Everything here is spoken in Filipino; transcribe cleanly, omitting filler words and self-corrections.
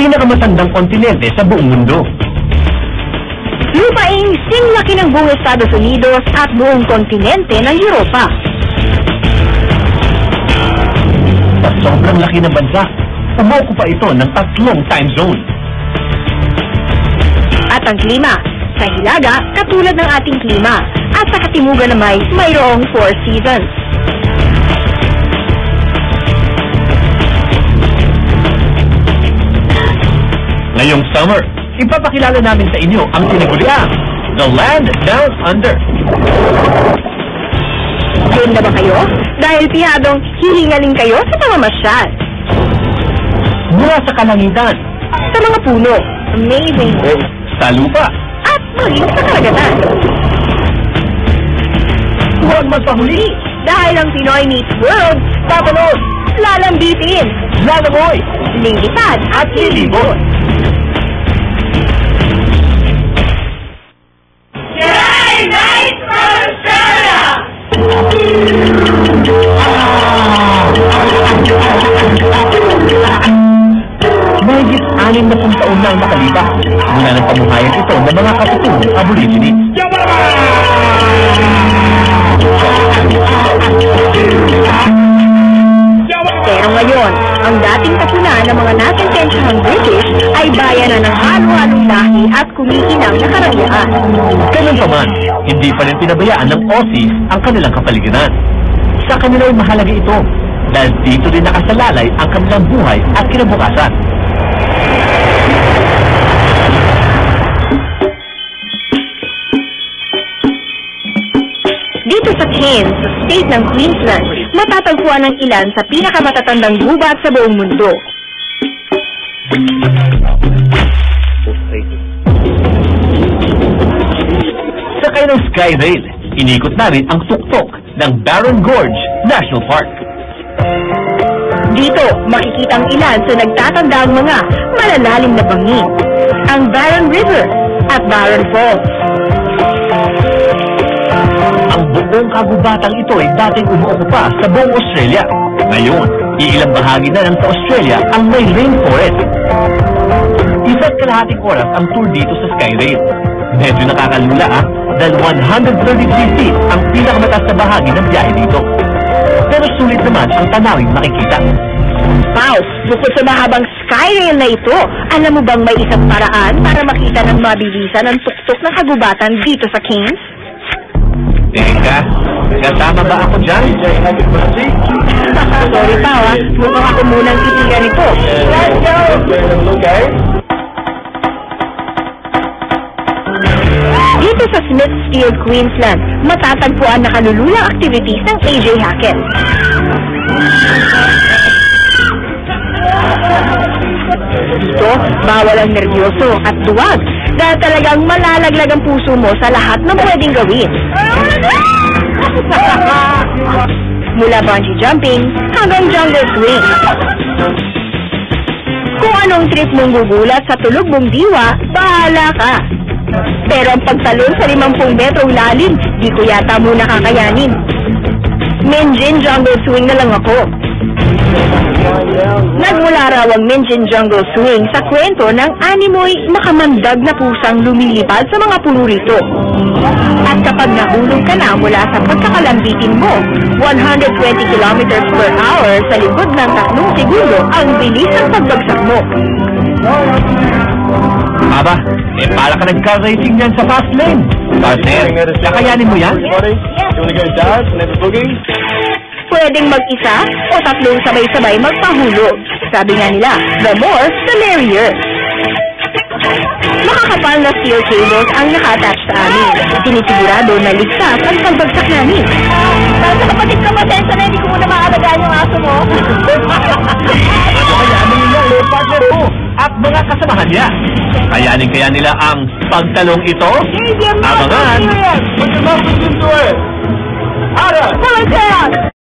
pinakamatandang kontinente sa buong mundo. Lupaing sinlaki ng buong Estados Unidos at buong kontinente ng Europa. Sa sobrang laki ng bansa, umuokupa ito ng 3 time zone. At ang klima, sa hilaga, katulad ng ating klima, at sa katimugan naman, mayroong 4 seasons. Ngayong summer, ipapakilala namin sa inyo ang tinaguriang The Land Down Under. Game na ba kayo? Dahil pihadong hihingaling kayo sa pamamasyal. Mula sa kalangitan, Sa mga puno, amazing, sa lupa, at maging sa karagatan. huwag magpahuli, Dahil ang Pinoy Meets World, papanood, lalambitin, lalamoy, lilipad at lilibot. Mahigit 60 taon na ang nakalipas mula ng pamuhayan ito ng mga katutunong aborigines. Pero ngayon, ang dating tapunan ng mga nasentensyahang British ay bayanan ng halo-halong lahi at kumikinang na karangyaan. Ganun pa man, hindi pa rin pinabayaan ng Aussies ang kanilang kapaligiran. Sa kanila ay mahalaga ito dahil dito rin nakasalalay ang kanilang buhay at kinabukasan. Dito sa Cairns, sa state ng Queensland, matatagpuan ang ilan sa pinakamatatandang gubat sa buong mundo. Sakay ng Skyrail, inikot namin ang tuktok ng Barron Gorge National Park. Dito, makikita ang ilan sa nagtatandaang mga malalalim na bangin, ang Barron River at Barron Falls. Ang buong kagubatang ito ay dating umuokupa sa buong Australia. Ngayon, iilang bahagi na lang sa Australia ang may rainforest. 1.5 oras ang tour dito sa Skyrail. Medyo nakakalula dahil 133 feet ang pinakamataas na bahagi ng biyahe dito. Pero sulit naman ang tanawing makikita. Wow! Bukod sa mahabang Skyrail na ito, alam mo bang may isang paraan para makita ng mabilisan ang tuktok ng kagubatan dito sa Cairns? Teka, kasama ba ako dyan? Sorry pa, mukhang ako munang titigan ito. Let's go! Dito sa Smithfield, Queensland, matatagpuan na kalululang activities ng AJ Hackett. Dito, bawal ang nervyoso at duwag dahil talagang malalaglag ang puso mo sa lahat ng pwedeng gawin. Mula bungee jumping hanggang jungle swing. Kung anong trip mong gugulat sa tulog mong diwa, bahala ka. Pero ang pagtalon sa 50 metrong lalim, di ko yata muna kakayanin. Minjin Jungle Swing na lang ako. Nagmula raw ang Minjin Jungle Swing sa kwento ng animoy makamandag na pusang lumilipad sa mga puno rito. At kapag nahulog ka na mula sa pagkakalambitin mo, 120 kilometers per hour sa likod ng 3 segundo ang bilis ng pagbagsak mo. Aba, para ka nagka-racing yan sa fast lane. Partner, kakayanin mo yan? Pwedeng mag-isa o 3 sabay-sabay magpahulog. Sabi nga nila, the more, the merrier. Makakapal na steel cables ang naka-attach sa amin. Sinisigurado na ligtas ang pagbagsak namin. Para sa kapatid ka matensya na hindi ko muna maalagaan yung aso mo. Kakayanin nila ang partner mo at mga kasamahan niya. Kayanin kaya nila ang pagtalong ito? Abangan! Pull it down!